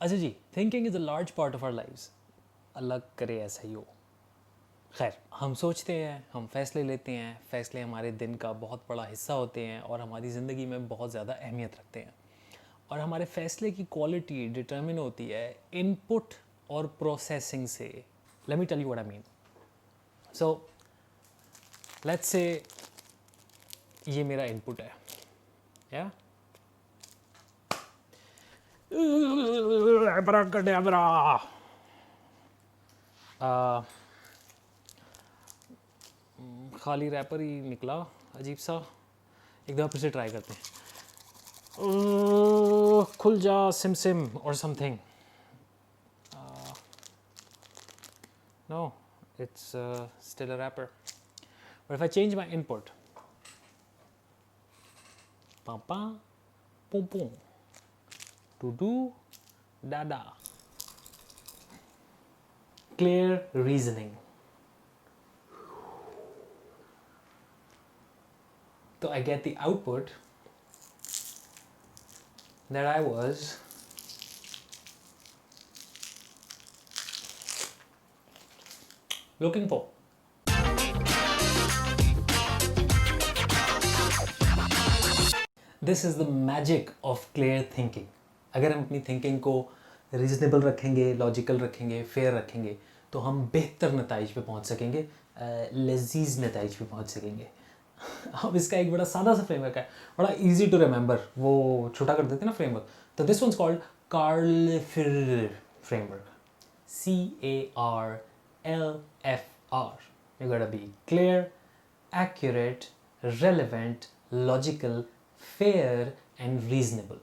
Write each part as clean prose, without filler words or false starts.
अच्छा जी, thinking is a large part of our lives. Allah करे ऐसा ही हो। खैर, हम सोचते हैं, हम फैसले लेते हैं, फैसले हमारे दिन का बहुत बड़ा हिस्सा होते हैं और हमारी ज़िंदगी में बहुत ज़्यादा अहमियत रखते हैं। और हमारे फैसले की क्वालिटी डिटर्मिन होती है इनपुट और प्रोसेसिंग से। Let me tell you what I mean. So let's say ये मेरा इनपुट है, या अब्राकडाब्रा। खाली रैपर ही निकला, अजीब सा। एक दफ़ा फिर से ट्राई करते हैं। खुल जा सिम सिम और something. No, it's still a rapper. But if I change my input, pa pa, pum pum, to do, da da. Clear reasoning. So I get the output that I was looking for. This is the magic of clear thinking. अगर हम अपनी thinking को reasonable रखेंगे, logical रखेंगे, fair रखेंगे, तो हम बेहतर नताइज पे पहुंच सकेंगे, लजीज नताइज पे पहुंच सकेंगे। अब इसका एक बड़ा सादा सा फ्रेमवर्क है, बड़ा इजी टू रिमेंबर, वो छोटा कर देते हैं ना फ्रेमवर्क। तो दिस वंस कॉल्ड कार्लफिर framework, CARLFR. You gotta be clear, accurate, relevant, logical, fair and reasonable.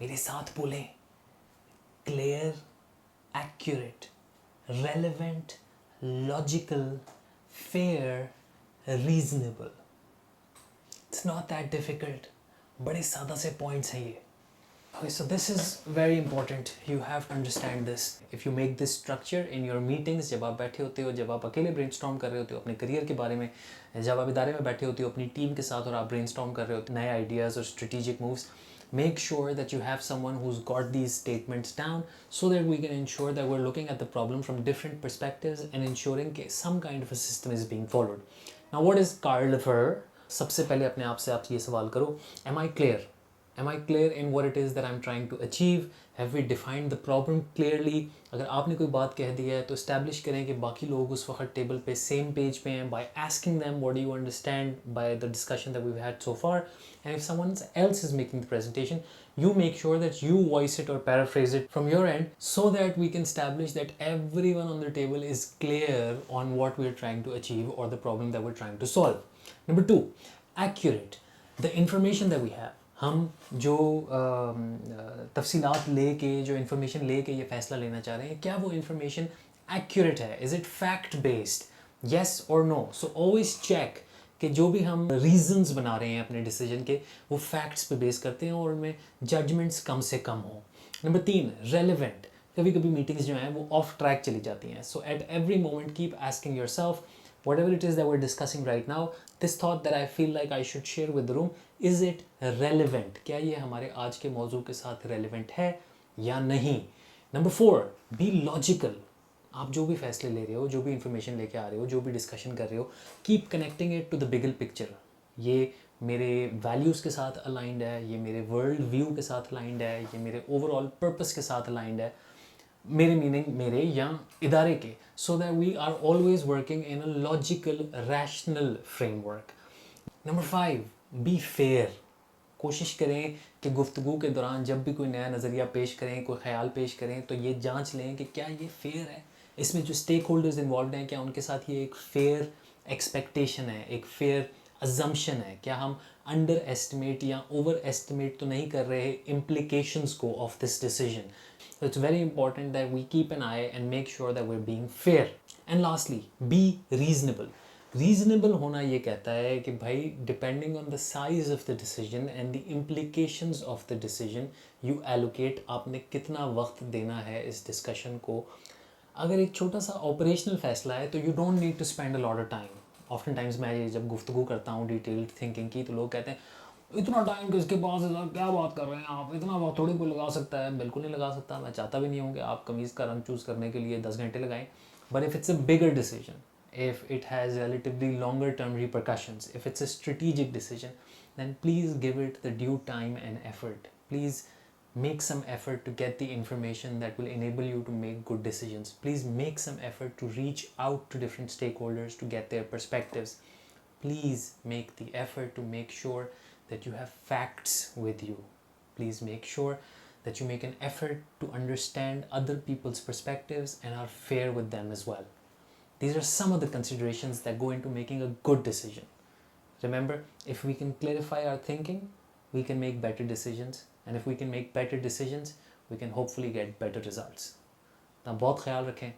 मेरे साथ बोलें, clear, accurate, relevant, logical, fair, reasonable. It's not that difficult. बड़े सादा से points हैं ये. Okay, so this is very important. You have to understand this. If you make this structure in your meetings, जब आप बैठे होते हो, जब आप अकेले brainstorm कर रहे होते हो अपने करियर के बारे में, जब आप इदारे में बैठे होते हो अपनी टीम के साथ और आप brainstorm कर रहे हो नए ideas और strategic moves, make sure that you have someone who's got these statements down so that we can ensure that we're looking at the problem from different perspectives and ensuring that some kind of a system is being followed. Now, what is Carlfer? सबसे पहले अपने आप से आप ये सवाल करो, am I clear? Am I clear in what it is that I'm trying to achieve? Have we defined the problem clearly? अगर आपने कोई बात कह दी है तो establish करें कि बाकी लोग उस वक्त टेबल पे same page पे हैं, by asking them what do you understand by the discussion that we've had so far. And if someone else is making the presentation, you make sure that you voice it or paraphrase it from your end so that we can establish that everyone on the table is clear on what we're trying to achieve or the problem that we're trying to solve. Number 2, accurate. The information that we have, हम जो तफसीलात लेके, जो information लेके ये फ़ैसला लेना चाह रहे हैं, क्या वो इन्फॉर्मेशन एक्यूरेट है? Is it fact based? Yes और नो? सो ऑलवेज चेक कि जो भी हम रीजंस बना रहे हैं अपने डिसीजन के, वो फैक्ट्स पे बेस करते हैं और उनमें जजमेंट्स कम से कम हों. Number 3, relevant. कभी कभी मीटिंग्स जो हैं वो ऑफ ट्रैक चली जाती हैं. So at every moment keep asking yourself, whatever it is that we're discussing right now, this thought that I feel like I should share with the room, is it relevant? क्या ये हमारे आज के मौजू के साथ relevant है या नहीं? Number 4, be logical. आप जो भी फैसले ले रहे हो, जो भी इंफॉर्मेशन लेके आ रहे हो, जो भी डिस्कशन कर रहे हो, keep connecting it to the bigger picture. ये मेरे वैल्यूज़ के साथ अलाइंड है, ये मेरे वर्ल्ड व्यू के साथ अलाइंड है, ये मेरे ओवरऑल पर्पस के साथ अलाइंड है, मेरे मीनिंग मेरे या इदारे के, so that we are always working in a logical rational framework. Number 5, be fair. कोशिश करें कि गुफ्तगू के दौरान जब भी कोई नया नज़रिया पेश करें, कोई ख्याल पेश करें, तो ये जांच लें कि क्या ये फेयर है, इसमें जो स्टेक होल्डर्स इन्वॉल्व हैं क्या उनके साथ ये एक फेयर एक्सपेक्टेशन है, एक फेयर अजम्पशन है, क्या हम अंडर एस्टिमेट या ओवर एस्टिमेट तो नहीं कर रहे इम्प्लीकेशंस को of this decision. So it's very important that we keep an eye and make sure that we're being fair. And lastly, be reasonable. Reasonable होना ये कहता है कि भाई depending on the size of the decision and the implications of the decision, you allocate आपने कितना वक्त देना है इस discussion को. अगर एक छोटा सा operational फैसला है तो you don't need to spend a lot of time. Often times मैं जब गुफ्तगू करता हूँ detailed thinking की तो लोग कहते हैं इतना टाइम किसके पास है सर, क्या बात कर रहे हैं आप, इतना वक्त थोड़ी कोई लगा सकता है। बिल्कुल नहीं लगा सकता, मैं चाहता भी नहीं हूँ कि आप कमीज़ का रंग चूज़ करने के लिए 10 घंटे लगाएं। But if it's a bigger decision, if it has relatively longer term repercussions, if it's a strategic decision, then please give it the due time and effort. Please make some effort to get the information that will enable you to make good decisions. Please make some effort to reach out to different stakeholders to get their perspectives. Please make the effort to make sure that you have facts with you. Please make sure that you make an effort to understand other people's perspectives and are fair with them as well. These are some of the considerations that go into making a good decision. Remember, if we can clarify our thinking, we can make better decisions. And if we can make better decisions, we can hopefully get better results. अपना बहुत ख्याल रखें.